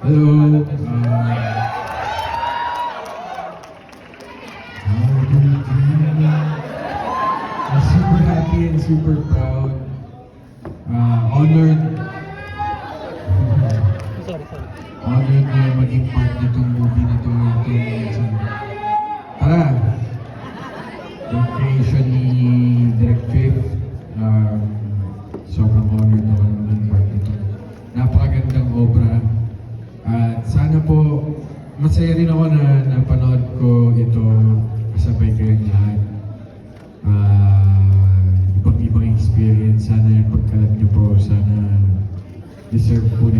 Hello. Super happy and super proud. Honored. Honored na maging part nitong movie na to. Tara! Yung creation ni Direk Fifth. Sobrang honored ako na maging part nito. Napakagandang obra. At sana po, masaya rin ako na napanood ko ito kasabay kayong lahat. Ibang-ibang experience. Sana yung pagkalat niyo po, sana deserve po